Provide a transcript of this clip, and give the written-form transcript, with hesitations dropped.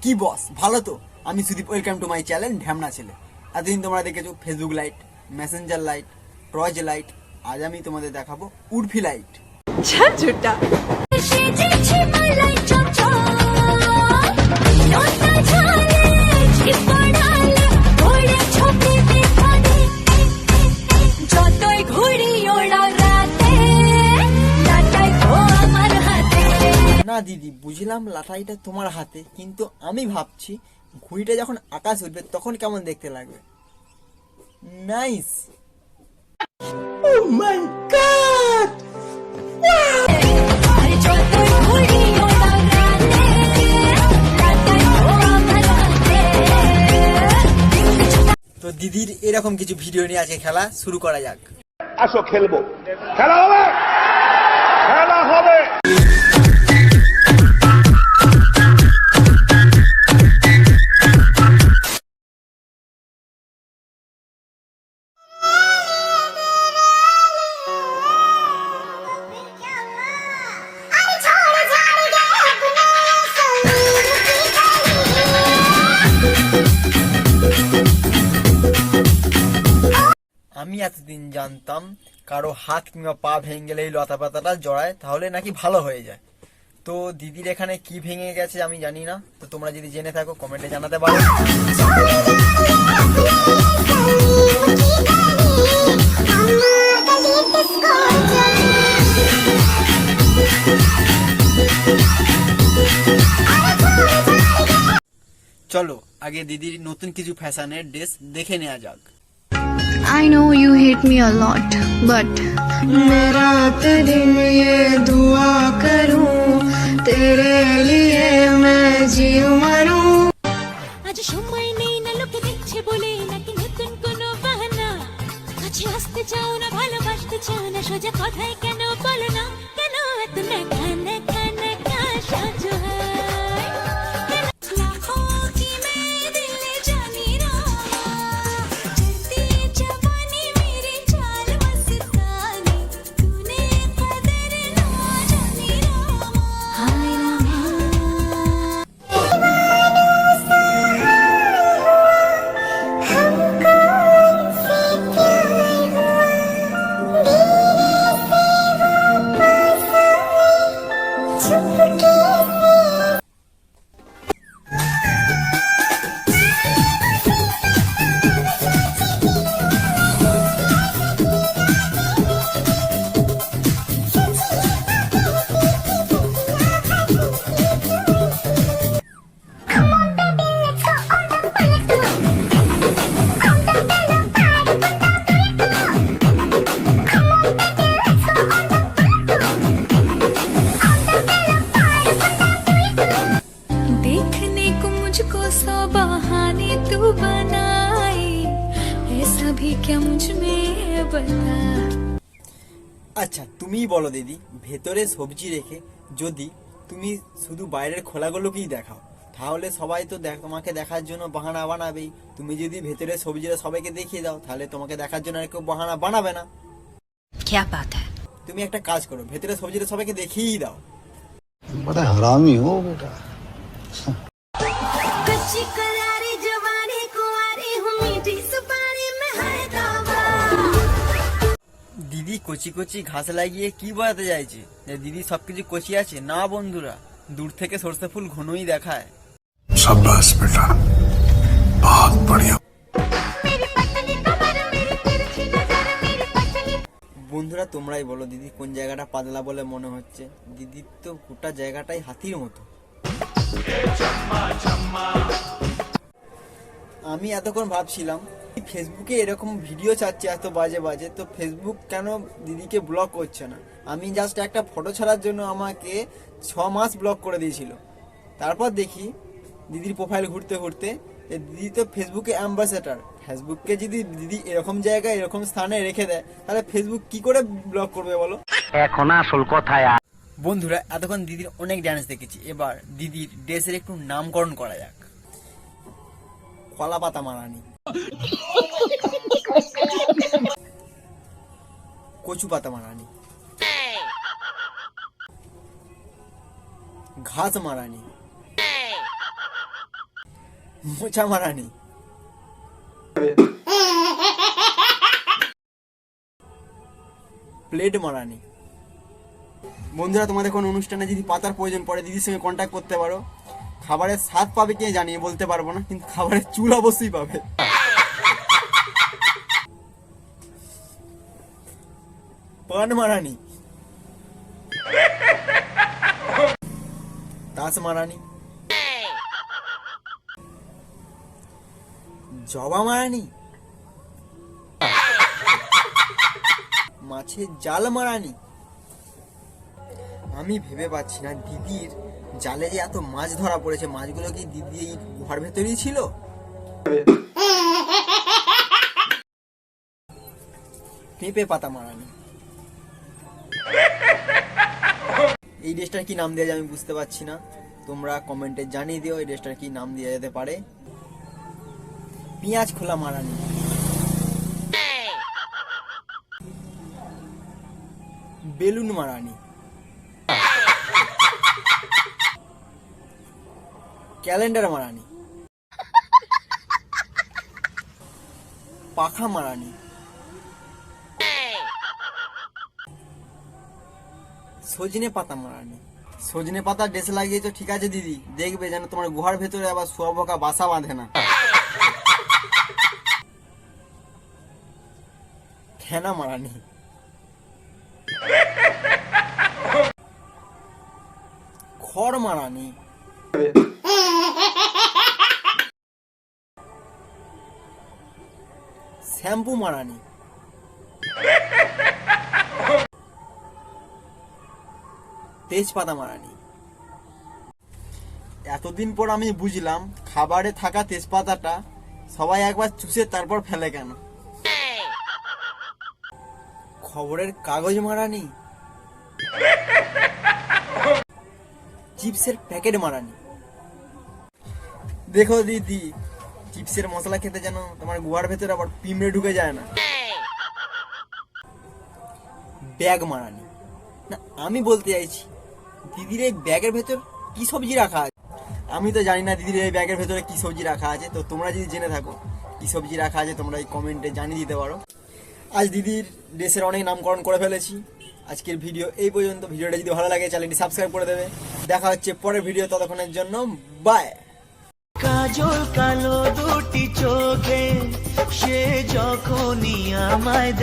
কি বস ভালো তো? আমি Sudip, welcome to my channel ঢ্যামনা ছেলে। এতদিন তোমরা দেখেছো Facebook Lite, Messenger Lite, torch light. আজ আমি তোমাদের দেখাবো উর্ফি লাইট। ঝুটা না দিদি, বুঝলাম লাটাইটা তোমার হাতে, কিন্তু আমি ভাবছি ঘুড়িটা যখন আকাশ উঠবে তখন কেমন দেখতে লাগবে। নাইস। তো দিদির এরকম কিছু ভিডিও নিয়ে আজকে খেলা শুরু করা যাক। আসো খেলবো, খেলা হবে, খেলা হবে। আমি এতদিন জানতাম কারো হাত কিংবা পা ভেঙে গেলে এই লতা পাতাটা জড়ায় তাহলে নাকি ভালো হয়ে যায়। তো দিদির এখানে কি ভেঙে গেছে আমি জানি না, তো তোমরা যদি জেনে থাকো কমেন্টে জানাতে পারো। চলো আগে দিদির নতুন কিছু ফ্যাশনের ড্রেস দেখে নেওয়া যাক। I know you hate me a lot, but मैं रात दिन ये दुआ करूं तेरे लिए मैं जीऊं मरूं। আজ সময় নেই না, লোকে দেখছে বলে নাকি নতুন কোনো বাহানা। কাছে আসতে চাও না, ভালোবাসতে চাও না, সোজা কথায় কেন বলো না? কেন এত নেখা নেখা নেখা সাজো হয়? লাখোं की मैं दिल जानी रहा, चलती जवानी मेरी चाल मस्तानी, तूने कदर ना जानी रहा। हाय रामा देखने को मुझको सौ बहाने तू बनाए, ऐसा भी क्या मुझ में बता। আচ্ছা তুমিই বলো দিদি, ভেতরে সবজি রেখে যদি তুমি শুধু বাইরের খোলাগুলোকেই দেখাও তাহলে সবাই তো তোমাকে দেখার জন্য বাহানা বানাবেই। তুমি যদি ভেতরে সবজিটা সবাইকে দেখিয়ে দাও তাহলে তোমাকে দেখার জন্য আর কেউ বাহানা বানাবে না। क्या बात है? তুমি একটা কাজ করো, ভেতরে সবজিটা সবাইকে দেখিয়েই দাও। बड़ा हरामी हो बेटा। कच्ची कलारी जवानी कुंवारी हूँ, मीठी सुपारी में है दावा। দিদি কচি কচি ঘাস লাগিয়ে কি বোঝাতে চাইছে যে দিদি সবকিছু কচি আছে? না বন্ধুরা, দূর থেকে সরষে ফুল ঘনই দেখায়। शाबाश बेटा, बहुत बढ़िया। मेरी पतली कमर, मेरी तिरछी नजर, मेरी पतली। বন্ধুরা তোমরাই বলো দিদি কোন জায়গাটা পাতলা বলে মনে হচ্ছে? দিদির তো গোটা জায়গাটাই হাতির মতো। আমি এতক্ষণ ভাবছিলাম ফেসবুকে এরকম ভিডিও ছাড়ছে এত বাজে বাজে, তো ফেসবুক কেন দিদিকে ব্লক করছে না? আমি জাস্ট একটা ফটো ছাড়ার জন্য আমাকে 6 মাস ব্লক করে দিয়েছিল। তারপর দেখি দিদির প্রোফাইল ঘুরতে ঘুরতে দিদি তো ফেসবুকে অ্যাম্বাসেডার। ফেসবুককে যদি দিদি এরকম জায়গায় এরকম স্থানে রেখে দেয় তাহলে ফেসবুক কি করে ব্লক করবে বলো? এখন আসল কথায় বন্ধুরা এতক্ষণ দিদির অনেক ড্যান্স দেখেছি, এবার দিদির ড্রেসের একটু নামকরণ করা যাক। কলা পাতা মারানি, কচু পাতা মারানি, ঘাস মারানি, মোচা মারানি, প্লেট মারানি। বন্ধুরা, তোমাদের কোনো অনুষ্ঠানে যদি পাতার প্রয়োজন পড়ে দিদির সঙ্গে কন্ট্যাক্ট করতে পারো। খাবারের স্বাদ পাবে কে জানি, বলতে পারবো না, কিন্তু খাবারের চুল অবশ্যই পাবে। পান মারানি, তাস মারানি, জবা মারানি, মাছের জাল মারানি। আমি ভেবে পাচ্ছি না দিদির জালে যে এত মাছ ধরা পড়েছে, মাছগুলো কি দিদি এই গুহার ভেতরেই ছিল? পেঁপে পাতা মারানি। এই ড্রেসটার কি নাম দেওয়া যায় আমি বুঝতে পারছি না, তোমরা কমেন্টে জানিয়ে দিও এই ড্রেসটার কি নাম দেওয়া যেতে পারে। পেঁয়াজ খোলা মারানি, বেলুন মারানি, ক্যালেন্ডার মারানি, পাখা মারানি, সজনে পাতা মারানি। সজনে পাতা ড্রেস লাগিয়েছো ঠিক আছে দিদি, দেখবে যেন তোমার গুহার ভেতরে আবার শুয়োপোকা বাসা বাঁধে না। খেনা মারানি, খড় মারানি, শ্যাম্পু মারানি, তেজপাতা মারানি। এতদিন পর আমি বুঝলাম খাবারে থাকা তেজপাতাটা সবাই একবার চুষে তারপর ফেলে কেন। খবরের কাগজ মারানি, চিপসের প্যাকেট মারানি। দেখো দিদি, চিপসের মশলা খেতে যেন তোমার গুহার ভেতরে আবার পিঁমড়ে ঢুকে যায় না। ব্যাগ মারানি। না, আমি বলতে চাইছি দিদির এই ব্যাগের ভেতর কি সবজি রাখা আছে। আমি তো জানি না দিদির এই ব্যাগের ভেতরে কি সবজি রাখা আছে, তো তোমরা যদি জেনে থাকো কি সবজি রাখা আছে তোমরা এই কমেন্টে জানিয়ে দিতে পারো। আজ দিদির ড্রেসের অনেক নামকরণ করে ফেলেছি। আজকের ভিডিও এই পর্যন্ত। ভিডিওটা যদি ভালো লাগে চ্যানেলটি সাবস্ক্রাইব করে দেবে। দেখা হচ্ছে পরের ভিডিও, ততক্ষণের জন্য বাই। কাজল কালো দুটি চোখে সে যখনই আমায়